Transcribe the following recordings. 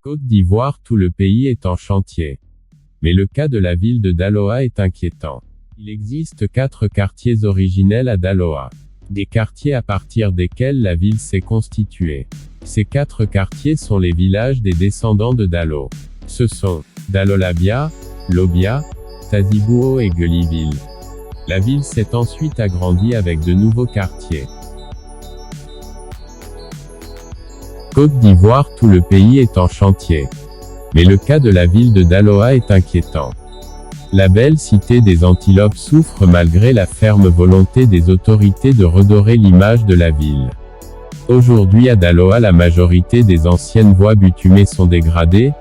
Côte d'Ivoire, tout le pays est en chantier. Mais le cas de la ville de Daloa est inquiétant. Il existe 4 quartiers originels à Daloa. Des quartiers à partir desquels la ville s'est constituée. Ces 4 quartiers sont les villages des descendants de Dalo. Ce sont Dalolabia, Lobia, Tazibouo et Gueliville. La ville s'est ensuite agrandie avec de nouveaux quartiers. Côte d'Ivoire, tout le pays est en chantier. Mais le cas de la ville de Daloa est inquiétant. La belle cité des antilopes souffre malgré la ferme volonté des autorités de redorer l'image de la ville. Aujourd'hui à Daloa, la majorité des anciennes voies bitumées sont dégradées,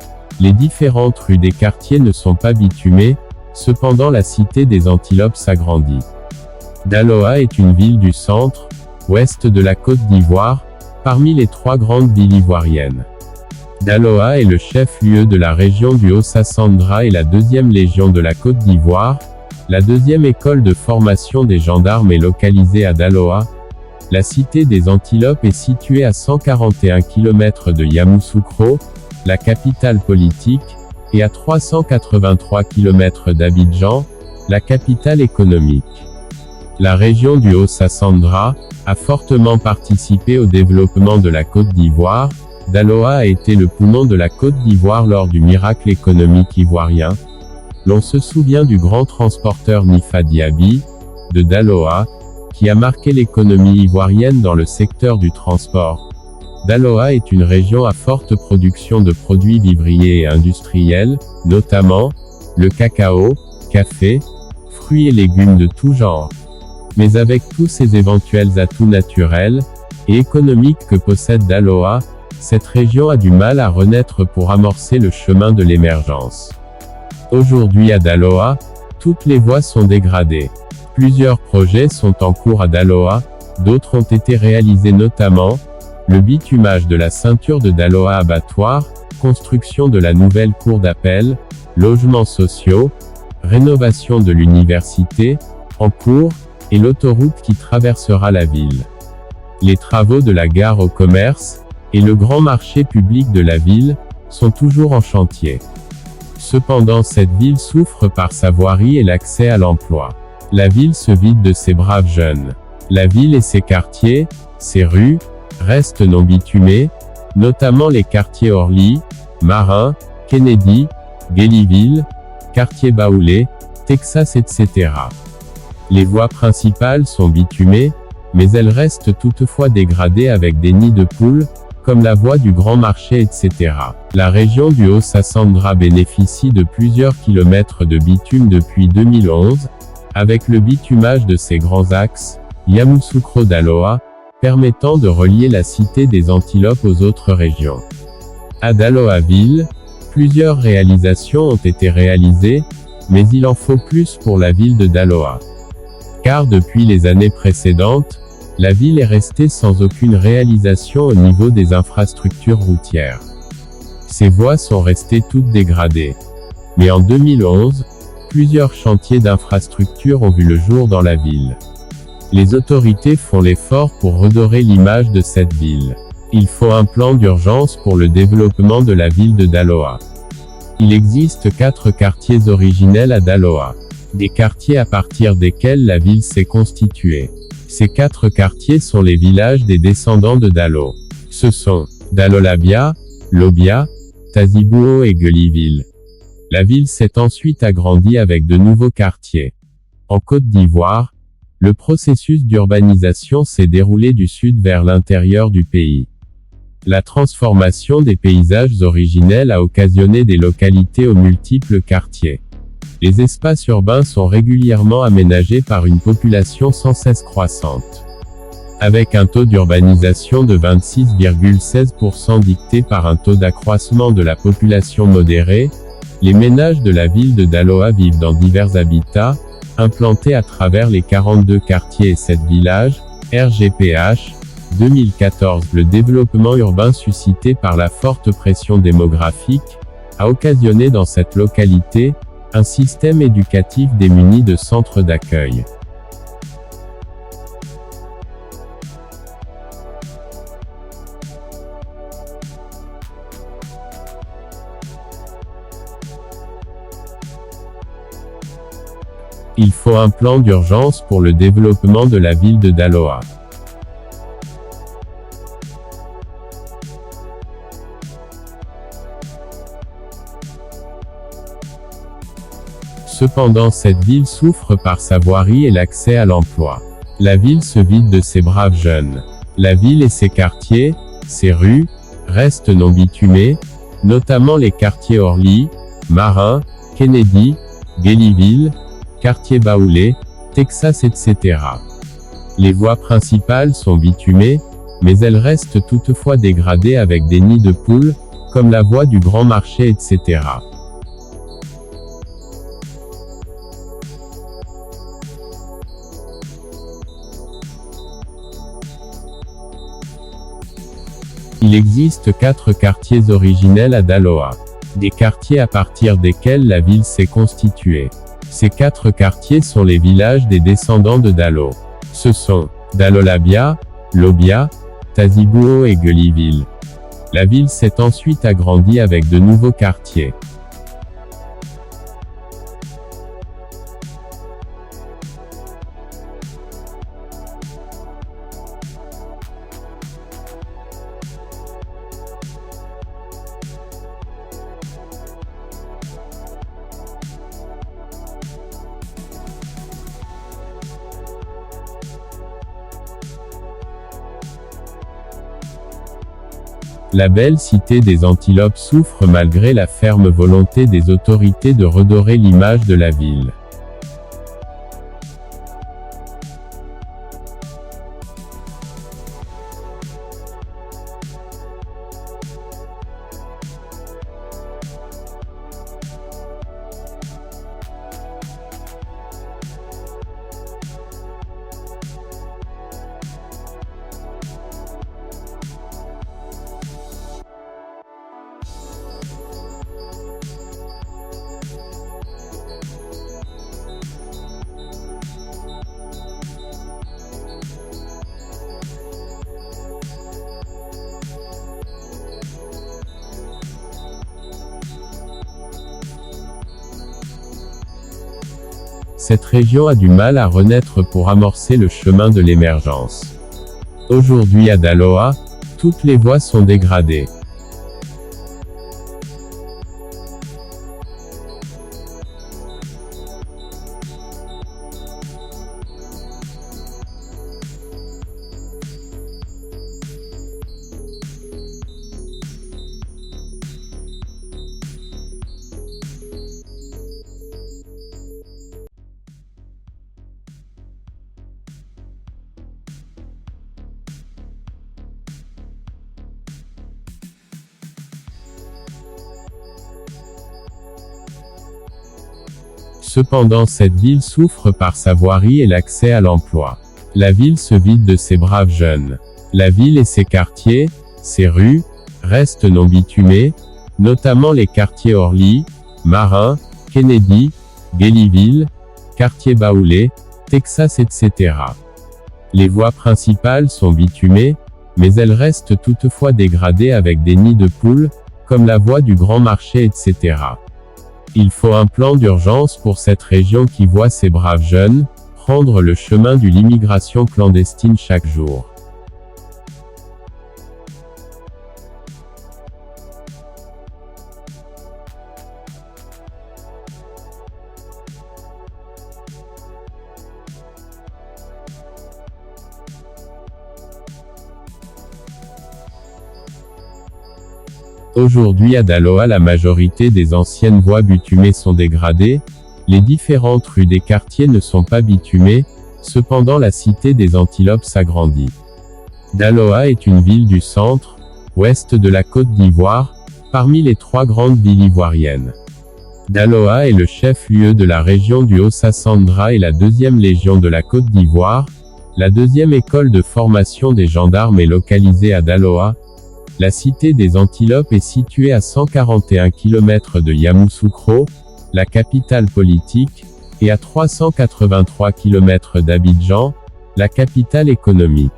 les différentes rues des quartiers ne sont pas bitumées, cependant la cité des antilopes s'agrandit. Daloa est une ville du centre, ouest de la Côte d'Ivoire, parmi les 3 grandes villes ivoiriennes. Daloa est le chef-lieu de la région du Haut-Sassandra et la 2e légion de la Côte d'Ivoire. La 2e école de formation des gendarmes est localisée à Daloa. La cité des Antilopes est située à 141 km de Yamoussoukro, la capitale politique, et à 383 km d'Abidjan, la capitale économique. La région du Haut-Sassandra a fortement participé au développement de la Côte d'Ivoire. Daloa a été le poumon de la Côte d'Ivoire lors du miracle économique ivoirien. L'on se souvient du grand transporteur Nifa Diaby, de Daloa, qui a marqué l'économie ivoirienne dans le secteur du transport. Daloa est une région à forte production de produits vivriers et industriels, notamment le cacao, café, fruits et légumes de tout genre. Mais avec tous ces éventuels atouts naturels et économiques que possède Daloa, cette région a du mal à renaître pour amorcer le chemin de l'émergence. Aujourd'hui à Daloa, toutes les voies sont dégradées. Plusieurs projets sont en cours à Daloa, d'autres ont été réalisés, notamment le bitumage de la ceinture de Daloa abattoir, construction de la nouvelle cour d'appel, logements sociaux, rénovation de l'université, en cours, et l'autoroute qui traversera la ville. Les travaux de la gare au commerce, et le grand marché public de la ville, sont toujours en chantier. Cependant cette ville souffre par sa voirie et l'accès à l'emploi. La ville se vide de ses braves jeunes. La ville et ses quartiers, ses rues, restent non bitumés, notamment les quartiers Orly, Marin, Kennedy, Gueliville, quartier Baoulé, Texas etc. Les voies principales sont bitumées, mais elles restent toutefois dégradées avec des nids de poules, comme la voie du Grand Marché etc. La région du Haut-Sassandra bénéficie de plusieurs kilomètres de bitume depuis 2011, avec le bitumage de ses grands axes, Yamoussoukro-Daloa, permettant de relier la cité des Antilopes aux autres régions. À Daloa-Ville, plusieurs réalisations ont été réalisées, mais il en faut plus pour la ville de Daloa. Car depuis les années précédentes, la ville est restée sans aucune réalisation au niveau des infrastructures routières. Ces voies sont restées toutes dégradées. Mais en 2011, plusieurs chantiers d'infrastructures ont vu le jour dans la ville. Les autorités font l'effort pour redorer l'image de cette ville. Il faut un plan d'urgence pour le développement de la ville de Daloa. Il existe 4 quartiers originels à Daloa. Des quartiers à partir desquels la ville s'est constituée. Ces 4 quartiers sont les villages des descendants de Dalo. Ce sont Dalolabia, Lobia, Tazibouo et Gueliville. La ville s'est ensuite agrandie avec de nouveaux quartiers. En Côte d'Ivoire, le processus d'urbanisation s'est déroulé du sud vers l'intérieur du pays. La transformation des paysages originels a occasionné des localités aux multiples quartiers. Les espaces urbains sont régulièrement aménagés par une population sans cesse croissante. Avec un taux d'urbanisation de 26,16% dicté par un taux d'accroissement de la population modéré, les ménages de la ville de Daloa vivent dans divers habitats, implantés à travers les 42 quartiers et 7 villages, RGPH, 2014. Le développement urbain suscité par la forte pression démographique, a occasionné dans cette localité, un système éducatif démuni de centres d'accueil. Il faut un plan d'urgence pour le développement de la ville de Daloa. Cependant, cette ville souffre par sa voirie et l'accès à l'emploi. La ville se vide de ses braves jeunes. La ville et ses quartiers, ses rues, restent non bitumés, notamment les quartiers Orly, Marin, Kennedy, Gellyville, quartier Baoulé, Texas, etc. Les voies principales sont bitumées, mais elles restent toutefois dégradées avec des nids de poules, comme la voie du Grand Marché, etc. Il existe 4 quartiers originels à Daloa. Des quartiers à partir desquels la ville s'est constituée. Ces 4 quartiers sont les villages des descendants de Dalo. Ce sont Dalolabia, Lobia, Tazibouo et Gellyville. La ville s'est ensuite agrandie avec de nouveaux quartiers. La belle cité des antilopes souffre malgré la ferme volonté des autorités de redorer l'image de la ville. Cette région a du mal à renaître pour amorcer le chemin de l'émergence. Aujourd'hui à Daloa, toutes les voies sont dégradées. Cependant, cette ville souffre par sa voirie et l'accès à l'emploi. La ville se vide de ses braves jeunes. La ville et ses quartiers, ses rues, restent non bitumés, notamment les quartiers Orly, Marin, Kennedy, Gellyville, quartier Baoulé, Texas, etc. Les voies principales sont bitumées, mais elles restent toutefois dégradées avec des nids de poules, comme la voie du Grand Marché, etc. Il faut un plan d'urgence pour cette région qui voit ses braves jeunes prendre le chemin de l'immigration clandestine chaque jour. Aujourd'hui à Daloa, la majorité des anciennes voies bitumées sont dégradées, les différentes rues des quartiers ne sont pas bitumées, cependant la cité des antilopes s'agrandit. Daloa est une ville du centre, ouest de la Côte d'Ivoire, parmi les 3 grandes villes ivoiriennes. Daloa est le chef-lieu de la région du Haut-Sassandra et la 2e légion de la Côte d'Ivoire. La 2e école de formation des gendarmes est localisée à Daloa. La cité des Antilopes est située à 141 km de Yamoussoukro, la capitale politique, et à 383 km d'Abidjan, la capitale économique.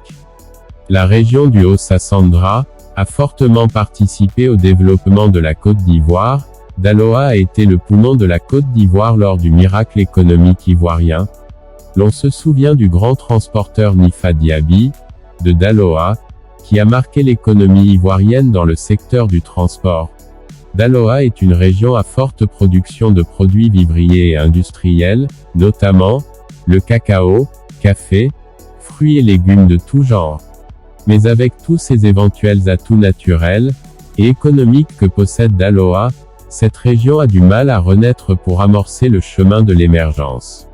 La région du Haut-Sassandra a fortement participé au développement de la Côte d'Ivoire, Daloa a été le poumon de la Côte d'Ivoire lors du miracle économique ivoirien. L'on se souvient du grand transporteur Nifa Diaby, de Daloa, qui a marqué l'économie ivoirienne dans le secteur du transport. Daloa est une région à forte production de produits vivriers et industriels, notamment le cacao, café, fruits et légumes de tout genre. Mais avec tous ces éventuels atouts naturels et économiques que possède Daloa, cette région a du mal à renaître pour amorcer le chemin de l'émergence.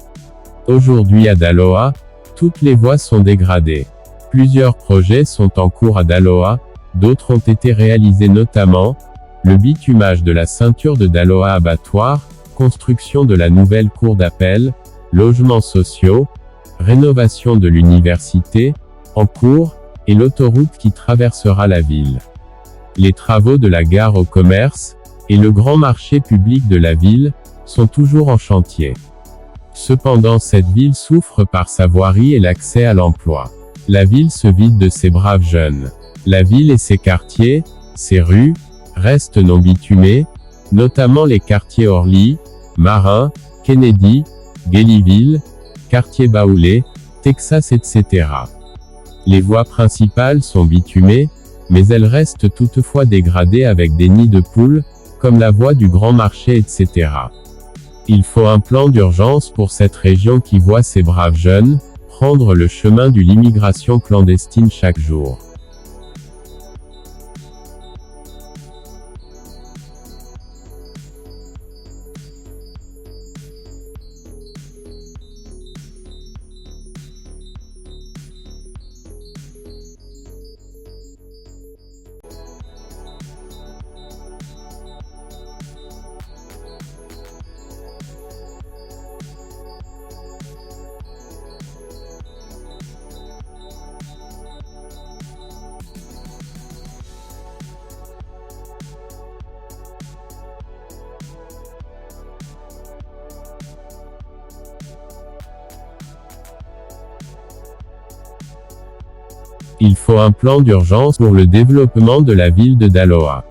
Aujourd'hui à Daloa, toutes les voies sont dégradées. Plusieurs projets sont en cours à Daloa, d'autres ont été réalisés notamment le bitumage de la ceinture de Daloa abattoir, construction de la nouvelle cour d'appel, logements sociaux, rénovation de l'université, en cours, et l'autoroute qui traversera la ville. Les travaux de la gare au commerce, et le grand marché public de la ville, sont toujours en chantier. Cependant cette ville souffre par sa voirie et l'accès à l'emploi. La ville se vide de ses braves jeunes. La ville et ses quartiers, ses rues, restent non bitumés, notamment les quartiers Orly, Marin, Kennedy, Gellyville, quartier Baoulé, Texas etc. Les voies principales sont bitumées, mais elles restent toutefois dégradées avec des nids de poules, comme la voie du Grand Marché etc. Il faut un plan d'urgence pour cette région qui voit ses braves jeunes prendre le chemin de l'immigration clandestine chaque jour. Il faut un plan d'urgence pour le développement de la ville de Daloa.